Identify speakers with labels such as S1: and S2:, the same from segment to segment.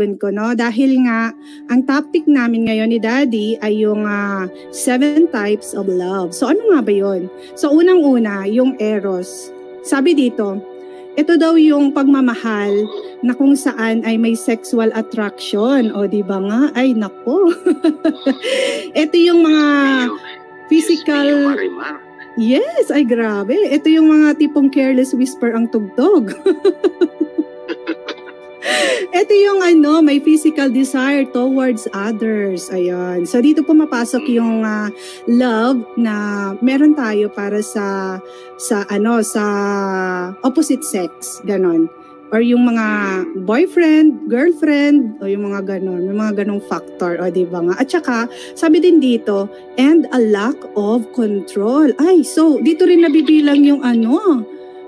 S1: kauragon ko, no? Dahil nga, ang topic namin ngayon ni Daddy ay yung 7 types of love. So, ano nga ba yun? So, unang-una, yung eros. Sabi dito, ito daw yung pagmamahal na kung saan ay may sexual attraction. O, di ba nga? Ay, nako. Ito yung mga physical... Yes, ay grabe. Ito yung mga tipong careless whisper ang tugtog. Ito yung may physical desire towards others. Ayan. So dito pumapasok yung love na meron tayo para sa opposite sex, ganon. Or yung mga boyfriend, girlfriend, o yung mga ganon, yung mga ganong factor, o diba nga? At saka, sabi din dito, and a lack of control. Ay, so, dito rin nabibilang yung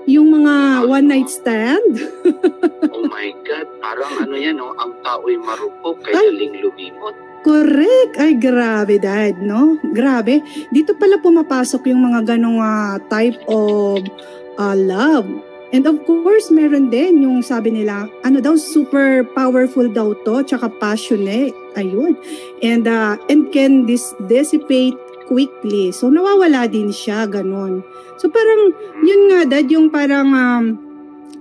S1: yung mga one night stand.
S2: Oh my God, parang yan, ang tao'y marupok, kaya daling lumimot.
S1: Correct. Ay, grabe, Dad, no? Grabe. Dito pala pumapasok yung mga ganong type of love. And of course, meron din yung sabi nila, super powerful daw to, tsaka passionate. Ayun. And can dissipate quickly. So, nawawala din siya, ganun. So, parang, yun nga, Dad, yung parang,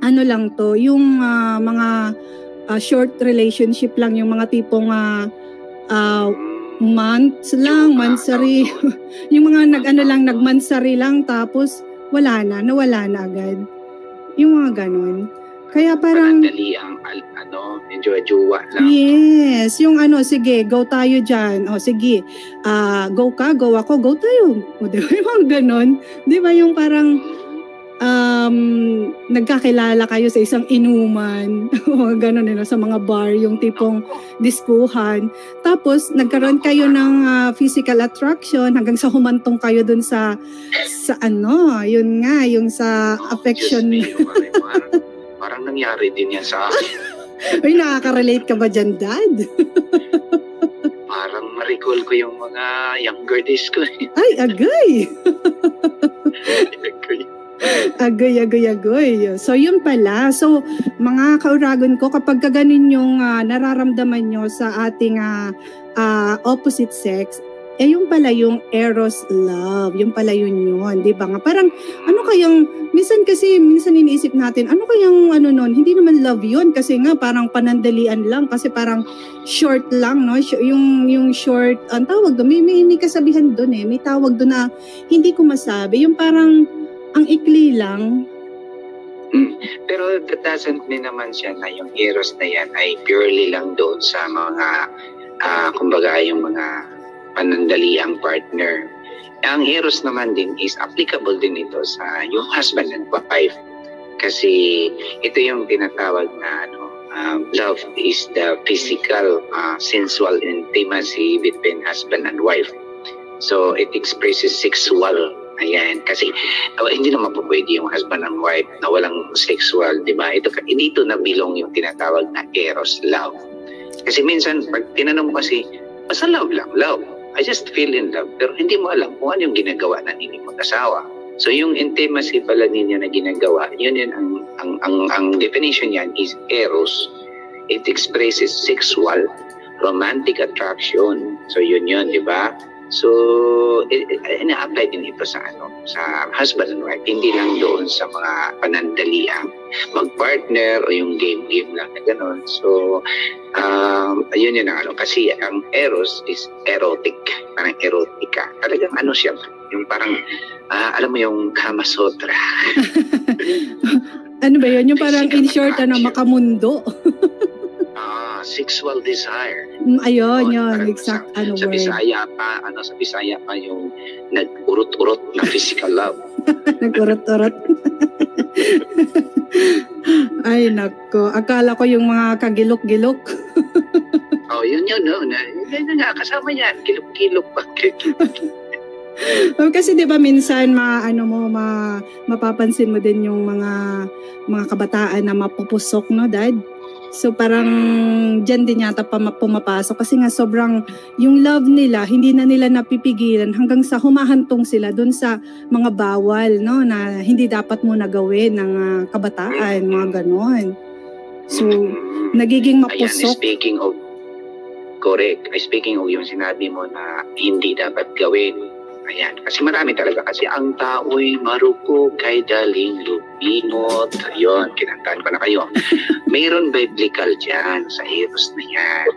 S1: lang to, yung mga short relationship lang, yung mga tipong months lang, mansari. Yung mga nagmansari lang, tapos, nawala na agad. Yung mga ganun. Kaya parang...
S2: Panandali ang, enjoy-jowa lang.
S1: Yes. Yung sige, go tayo dyan. O sige, go ka, go ako, go tayo. O diba yung mga ganun? Diba yung parang nagkakilala kayo sa isang inuman. O ganun, sa mga bar, yung tipong diskuhan. Tapos, nagkaroon kayo ng physical attraction hanggang sa humantong kayo dun sa yun nga, yung sa affection.
S2: Parang nangyari din yan sa akin.
S1: Uy, nakaka-relate ka ba dyan, Dad?
S2: Parang ma-recall ko yung mga younger days ko.
S1: Ay, agay! Agoy. So, yun pala. So, mga kauragon ko, kapag ganun yung nararamdaman nyo sa ating opposite sex, yung pala yung eros love. Yung pala yun. Di ba nga? Parang, minsan iniisip natin, nun? Hindi naman love yun. Kasi nga, parang panandalian lang. Kasi parang short lang, no? Yung short, ang tawag doon, may kasabihan doon eh. May tawag doon na hindi ko masabi. Yung parang, ang ikli lang.
S2: Pero that doesn't mean naman siya na yung eros na yan ay purely lang doon sa mga, kumbaga yung mga panandaliang partner. Ang eros naman din is applicable din ito sa yung husband and wife. Kasi ito yung tinatawag na love is the physical, sensual intimacy between husband and wife. So it expresses sexual. Ayan, kasi hindi naman po pwede yung husband and wife na walang sexual, di ba? Dito na bilong yung tinatawag na eros love. Kasi minsan, pag tinanong mo kasi, basta love lang, love. I just feel in love. Pero hindi mo alam kung ano yung ginagawa na inyong mag-asawa. So yung intimacy pala ninyo na ginagawa, yun ang definition niyan is eros. It expresses sexual, romantic attraction. So yun, di ba? So, ina-apply din ito sa husband and wife, hindi lang doon sa mga panandaliang mag-partner o yung game lang na gano'n. So, ayun yun kasi ang eros is erotic, parang erotica. Talagang siya, yung parang, alam mo yung Kama Sutra.
S1: Ano ba yun? Yung parang in short, makamundo.
S2: Sexual desire.
S1: Ayun, exact
S2: sa Bisaya pa yung nag-urot-urot na physical love.
S1: Nag-urot-urot. Ay, nako. Akala ko yung mga kagilok-gilok.
S2: Yun, no. Nga, kasama yan. Kilok-kilok pa.
S1: Kasi 'di ba minsan mapapansin mo din yung mga kabataan na mapupusok, no, Dad? So parang diyan din yata pumapasok kasi nga sobrang yung love nila hindi na nila napipigilan hanggang sa humahantong sila doon sa mga bawal, no, na hindi dapat mo na gawin ng kabataan, mga ganon. So, nagiging
S2: Ayan,
S1: mapusok.
S2: speaking of, correct. Speaking of yung sinabi mo na hindi dapat gawin. Ayan, kasi marami talaga kasi ang tao'y marupok kay daling lupinot. Ayun, kinantaan ko na kayo. Mayroon biblical dyan sa Eros na yan.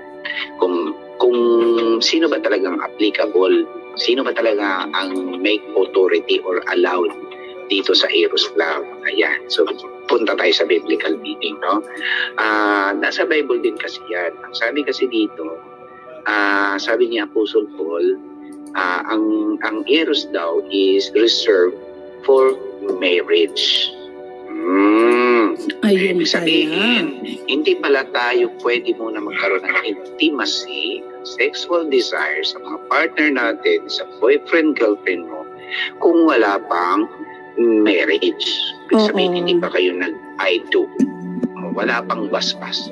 S2: Kung sino ba talagang applicable, sino ba talaga ang make authority or allowed dito sa Eros Love. Ayan, so punta tayo sa biblical meaning, no? Nasa Bible din kasi yan. Ang sabi kasi dito, sabi ni Apostle Paul, ang Eros daw is reserved for marriage.
S1: Ayun
S2: Ibig sabihin, hindi pala tayo pwede muna magkaroon ng intimacy, sexual desire sa mga partner natin, sa boyfriend, girlfriend mo, kung wala pang marriage. Ibig sabihin, hindi pa kayo nag-I do. Wala pang basbas.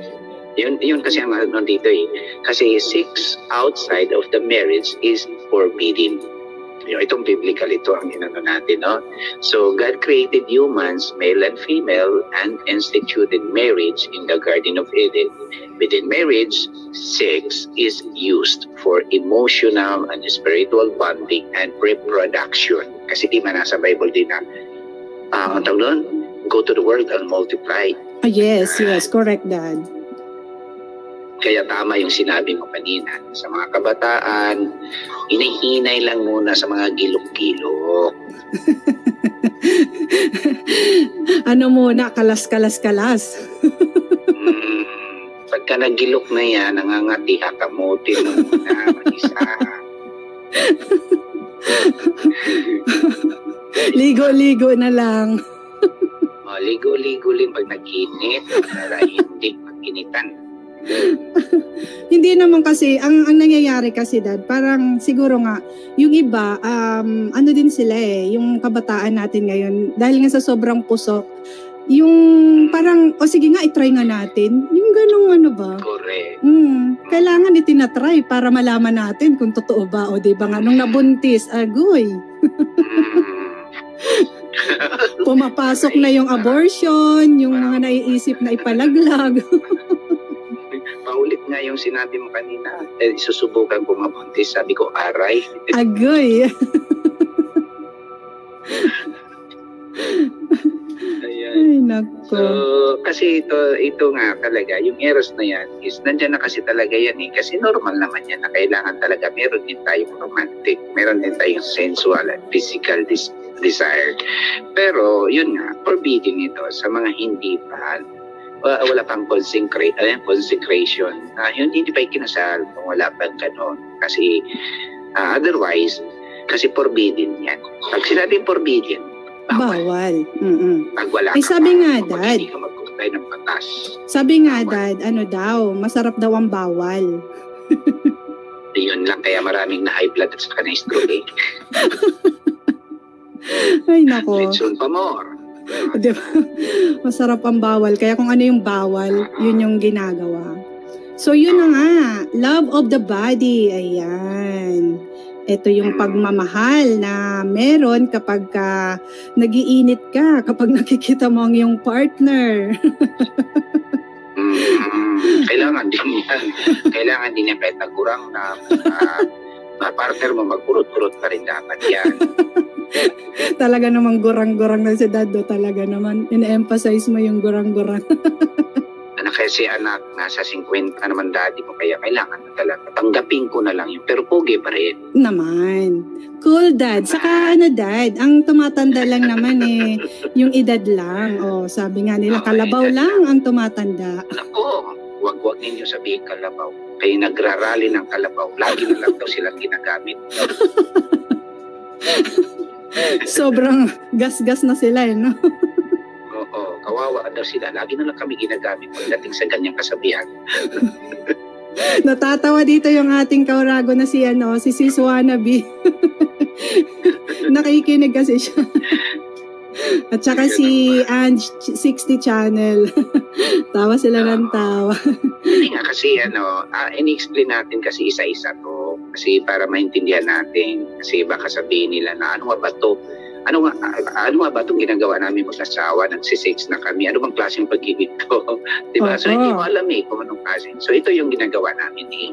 S2: Yun kasi ang ano dito eh. Kasi sex outside of the marriage is forbidden. Itong biblical ito ang inano natin, no? So, God created humans, male and female, and instituted marriage in the Garden of Eden. Within marriage, sex is used for emotional and spiritual bonding and reproduction. Kasi di man nasa Bible din na, ang tawag doon, go to the world and multiply.
S1: Yes, correct, Dad.
S2: Kaya tama yung sinabi mo kanina. Sa mga kabataan, hinay lang muna sa mga gilok-gilok.
S1: Ano muna, kalas.
S2: Pagka nagilok na yan, nangangati, hakamutin mo muna, mag-isa.
S1: Ligo-ligo na lang.
S2: Ligo-ligo lang pag nag-init, para hindi mag-initan.
S1: Hindi naman kasi ang nangyayari kasi, Dad, parang siguro nga yung iba ano din sila yung kabataan natin ngayon dahil nga sa sobrang pusok yung parang sige nga i-try nga natin yung ganung ano ba.
S2: Correct.
S1: Kailangan itinatry para malaman natin kung totoo ba o di ba nga nung nabuntis agoy. Pumapasok na yung abortion, yung mga naiisip na ipalaglag.
S2: Paulit nga yung sinabi mo kanina, susubukan ko mabuntis, sabi ko, aray.
S1: Agoy.
S2: Ayan.
S1: Ay, nako.
S2: So, kasi ito nga talaga, yung Eros na yan, is nandyan na kasi talaga yan eh. Kasi normal naman yan na kailangan talaga, meron din tayong romantic, meron din tayong sensual and physical desire. Pero, yun nga, forbidden ito sa mga hindi pa, wala pang consecration. Hindi pa ikinasal kung wala pang ganon. Kasi otherwise, kasi forbidden yan. Pag sinabing forbidden,
S1: bawal.
S2: Pag wala
S1: sabi nga, Dad.
S2: Hindi ka magkumpay ng batas.
S1: Sabi nga, Dad, ano daw, masarap daw ang bawal.
S2: Yun lang, kaya maraming na-high blood at saka na-stroke eh.
S1: Ay, nako.
S2: Let's soon pa more.
S1: Diba? Masarap ang bawal. Kaya kung ano yung bawal, yun yung ginagawa. So, yun na nga. Love of the body. Ayan. Ito yung pagmamahal na meron kapag nag-iinit ka, kapag nakikita mo ang iyong partner.
S2: Kailangan din yan. Kailangan din yan kahit nagurang na partner mo, magkurot-kurot pa rin dapat yan.
S1: Talaga namang gurang-gurang na si Dad, talaga naman. In-emphasize mo yung gurang-gurang.
S2: Kasi anak, nasa 50 naman daddy mo, kaya kailangan na talaga. Tanggapin ko na lang yun, pero pugi pa rin.
S1: Naman. Cool, Dad. Saka Dad, ang tumatanda lang naman yung edad lang. Sabi nga nila, kalabaw lang ang tumatanda.
S2: Ako, wag ninyo sabihin kalabaw. Kayo nagrarally ng kalabaw. Lagi na lang daw silang ginagamit.
S1: Sobrang gas-gas na sila no?
S2: Oo, kawawa daw sila. Lagi na lang kami ginagamit pagdating sa ganyang kasabihan.
S1: Natatawa dito yung ating kaurago na si Sis Wannabe. Nakikinig kasi siya. At saka si Ange 60 Channel. Tawa sila ng tawa.
S2: Hindi nga kasi in-explain natin kasi isa-isa to. Kasi para maintindihan natin. Kasi baka sabihin nila na ano ba to? Ano nga ba itong ginagawa namin mag-asawa, nagsisex na kami, ano bang klaseng pag-ibig to? Diba? So hindi mo alam kung anong klase. So ito yung ginagawa namin ni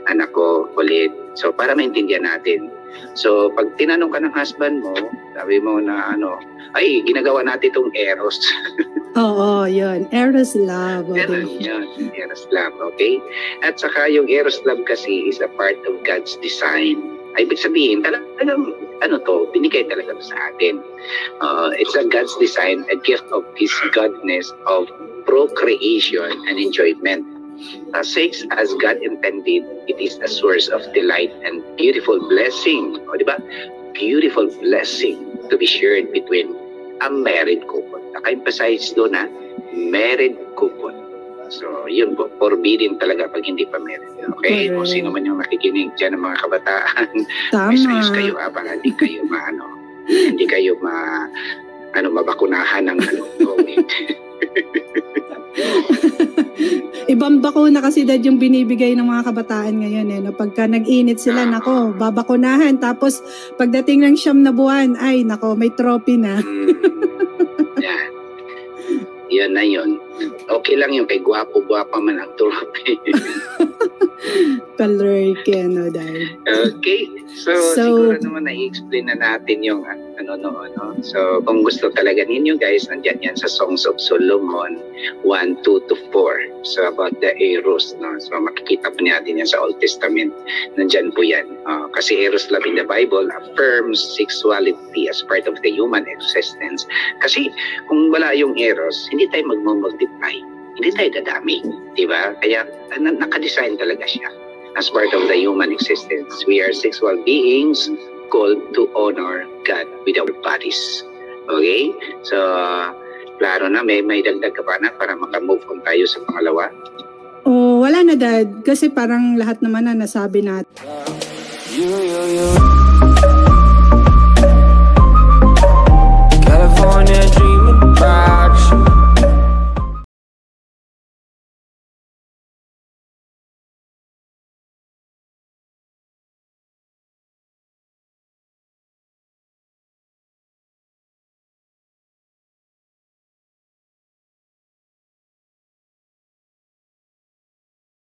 S2: anak ko ulit. So para maintindihan natin. So pag tinanong ka ng husband mo, sabi mo na ay ginagawa natin itong eros.
S1: Oo, yun. Eros love.
S2: Yun, eros love, okay? At saka yung eros love kasi is a part of God's design. Ay, ibig sabihin, talagang binigay talaga sa atin. It's a God's design, a gift of His godness of procreation and enjoyment. Sex, as God intended, it is a source of delight and beautiful blessing. O, di ba? Beautiful blessing to be shared between a married couple. Naka-emphasize doon na married couple. So, yun po, forbidden talaga pag hindi pa married. Okay? Kung sino man yung makikinig dyan ng mga kabataan, ayos kayo para hindi kayo mabakunahan ng COVID.
S1: Ibang bakuna kasi dad yung binibigay ng mga kabataan ngayon no? Pagka nag-init sila, nako, babakunahan. Tapos pagdating ng 9 na buwan, ay nako, may trophy na.
S2: Yan. Yan na yun. Okay lang yung kay gwapo-gwapa man ang trophy.
S1: Kalurke, dahil.
S2: Okay. So siguro naman na-explain na natin yung So, kung gusto talaga ninyo guys, nandyan yan sa Songs of Solomon 1:2-4. So, about the eros, no? So, makikita po natin yan sa Old Testament. Nandyan po yan. Kasi eros love in the Bible affirms sexuality as part of the human existence. Kasi, kung wala yung eros, hindi tayo mag-multiply. Hindi tayo dadami. Diba? Kaya, nakadesign talaga siya. As part of the human existence. We are sexual beings called to honor God with our bodies. Okay? So, klaro na, may dagdag ka pa na para makamove on tayo sa pangalawa?
S1: Wala na dad. Kasi parang lahat naman na nasabi natin.